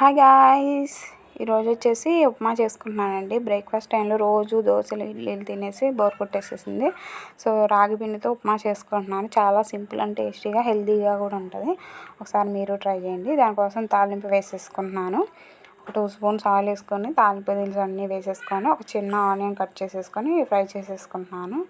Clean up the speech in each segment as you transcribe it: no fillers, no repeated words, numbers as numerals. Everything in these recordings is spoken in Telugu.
హాయ్ గాయ్స్, ఈరోజు వచ్చేసి ఉప్మా చేసుకుంటున్నానండి. బ్రేక్ఫాస్ట్ టైంలో రోజు దోశలు ఇడ్లీలు తినేసి బోర్ కొట్టేసేసింది. సో రాగి పిండితో ఉప్మా చేసుకుంటున్నాను. చాలా సింపుల్ అండ్ టేస్టీగా హెల్తీగా కూడా ఉంటుంది. ఒకసారి మీరు ట్రై చేయండి. దానికోసం తాలింపు వేసేసుకుంటున్నాను. ఒక 2 స్పూన్స్ ఆయిల్ వేసుకొని తాలింపు దినుసులు అన్నీ వేసేసుకొని ఒక చిన్న ఆనియన్ కట్ చేసేసుకొని ఫ్రై చేసేసుకుంటున్నాను.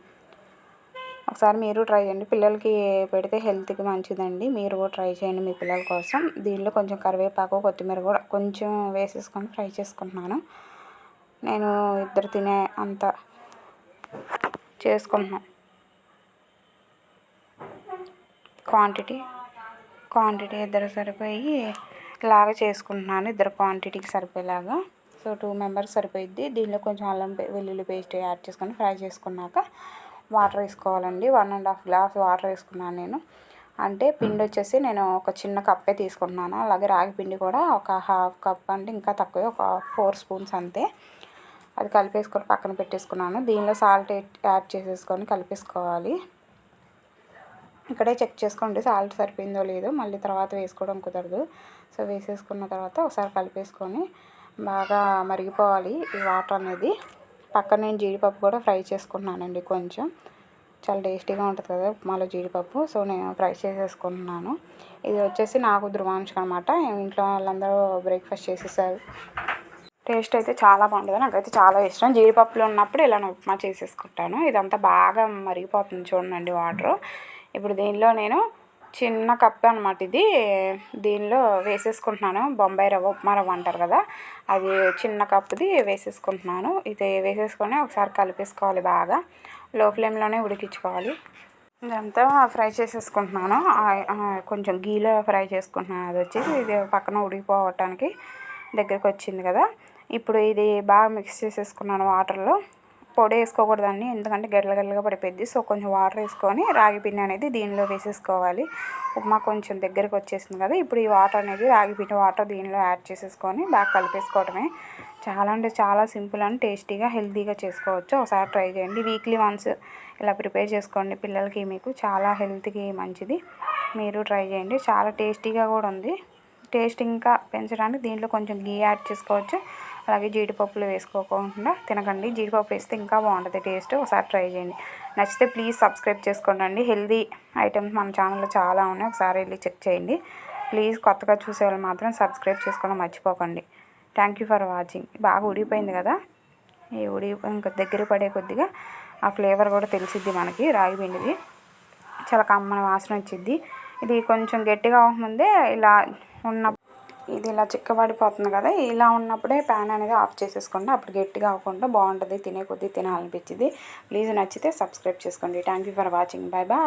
ఒకసారి మీరు ట్రై చేయండి. పిల్లలకి పెడితే హెల్త్కి మంచిదండి. మీరు కూడా ట్రై చేయండి మీ పిల్లల కోసం. దీనిలో కొంచెం కరివేపాకు కొత్తిమీర కూడా కొంచెం వేసేసుకొని ఫ్రై చేసుకుంటున్నాను. నేను ఇద్దరు తినే అంత చేసుకుంటున్నాను. క్వాంటిటీ ఇద్దరు సరిపోయి లాగా చేసుకుంటున్నాను. ఇద్దరు క్వాంటిటీకి సరిపోయేలాగా. సో 2 మెంబర్స్ సరిపోయిద్ది. దీనిలో కొంచెం అల్లం వెల్లుల్లి పేస్ట్ యాడ్ చేసుకొని ఫ్రై చేసుకున్నాక వాటర్ వేసుకోవాలండి. 1.5 గ్లాస్ వాటర్ వేసుకున్నాను నేను. అంటే పిండి వచ్చేసి నేను ఒక చిన్న కప్పే తీసుకుంటున్నాను. అలాగే రాగి పిండి కూడా ఒక హాఫ్ కప్ అంటే ఇంకా తక్కువే, ఒక 4 స్పూన్స్ అంతే. అది కలిపేసుకొని పక్కన పెట్టేసుకున్నాను. దీనిలో సాల్ట్ యాడ్ చేసేసుకొని కలిపేసుకోవాలి. ఇక్కడే చెక్ చేసుకోండి సాల్ట్ సరిపోయిందో లేదో, మళ్ళీ తర్వాత వేసుకోవడం కుదరదు. సో వేసేసుకున్న తర్వాత ఒకసారి కలిపేసుకొని బాగా మరిగిపోవాలి ఈ వాటర్ అనేది. పక్కన నేను జీడిపప్పు కూడా ఫ్రై చేసుకున్నానండి. కొంచెం చాలా టేస్టీగా ఉంటుంది కదా ఉప్మాలో జీడిపప్పు. సో నేను ఫ్రై చేసేసుకుంటున్నాను. ఇది వచ్చేసి నాకు ధ్రువాంశం అనమాట. ఇంట్లో వాళ్ళందరూ బ్రేక్ఫాస్ట్ చేసేసారు. టేస్ట్ అయితే చాలా బాగుంటుంది. నాకైతే చాలా ఇష్టం. జీడిపప్పులు ఉన్నప్పుడు ఇలా ఉప్మా చేసేసుకుంటాను. ఇదంతా బాగా మరిగిపోతుంది చూడండి వాటర్. ఇప్పుడు దీనిలో నేను చిన్న కప్పు అనమాట ఇది. దీనిలో వేసేసుకుంటున్నాను. బొంబాయి రవ్వ, ఉప్మా రవ్వ అంటారు కదా, అది చిన్న కప్పుది వేసేసుకుంటున్నాను. ఇది వేసేసుకొని ఒకసారి కలిపేసుకోవాలి. బాగా లో ఫ్లేమ్లోనే ఉడికించుకోవాలి. ఇదంతా ఫ్రై చేసేసుకుంటున్నాను. కొంచెం గీలో ఫ్రై చేసుకుంటున్నాను. అది వచ్చేసి ఇది పక్కన ఉడికిపోవటానికి దగ్గరికి వచ్చింది కదా. ఇప్పుడు ఇది బాగా మిక్స్ చేసేసుకున్నాను వాటర్లో. పొడి వేసుకోకూడదండి, ఎందుకంటే గడ్డలుగా పడిపోద్ది. సో కొంచెం వాటర్ వేసుకొని రాగి పిండి అనేది దీనిలో వేసేసుకోవాలి. ఉప్మా కొంచెం దగ్గరికి వచ్చేసింది కదా. ఇప్పుడు ఈ వాటర్ అనేది రాగి పిండి వాటర్ దీనిలో యాడ్ చేసేసుకొని బాగా కలిపేసుకోవడమే. చాలా అంటే చాలా సింపుల్ అండ్ టేస్టీగా హెల్తీగా చేసుకోవచ్చు. ఒకసారి ట్రై చేయండి. వీక్లీ వన్స్ ఇలా ప్రిపేర్ చేసుకోండి. పిల్లలకి మీకు చాలా హెల్త్కి మంచిది. మీరు ట్రై చేయండి. చాలా టేస్టీగా కూడా ఉంది. టేస్ట్ ఇంకా పెంచడానికి దీంట్లో కొంచెం గీ యాడ్ చేసుకోవచ్చు. అలాగే జీడిపప్పులు వేసుకోకుండా తినకండి. జీడిపప్పు వేస్తే ఇంకా బాగుంటుంది టేస్ట్. ఒకసారి ట్రై చేయండి. నచ్చితే ప్లీజ్ సబ్స్క్రైబ్ చేసుకోండి. హెల్తీ ఐటమ్స్ మన ఛానల్లో చాలా ఉన్నాయి. ఒకసారి వెళ్ళి చెక్ చేయండి. ప్లీజ్ కొత్తగా చూసే వాళ్ళు మాత్రం సబ్స్క్రైబ్ చేసుకోవడం మర్చిపోకండి. Thank you for watching. బాగా ఉడిపోయింది కదా. ఈ ఇంకా దగ్గర పడే కొద్దిగా ఆ ఫ్లేవర్ కూడా తెలిసిద్ది మనకి. రాగి పిండిది చాలా కమ్మని వాసన వచ్చిద్ది. ఇది కొంచెం గట్టిగా అవ్వకముందే ఇలా ఇది ఇలా చిక్కబడిపోతుంది కదా. ఇలా ఉన్నప్పుడే ప్యాన్ అనేది ఆఫ్ చేసేసుకోండి. అప్పుడు గట్టిగా అవ్వకుండా బాగుంటుంది. తినే కొద్దీ తినాలనిపించింది. ప్లీజ్ నచ్చితే సబ్స్క్రైబ్ చేసుకోండి. Thank you for watching. Bye bye.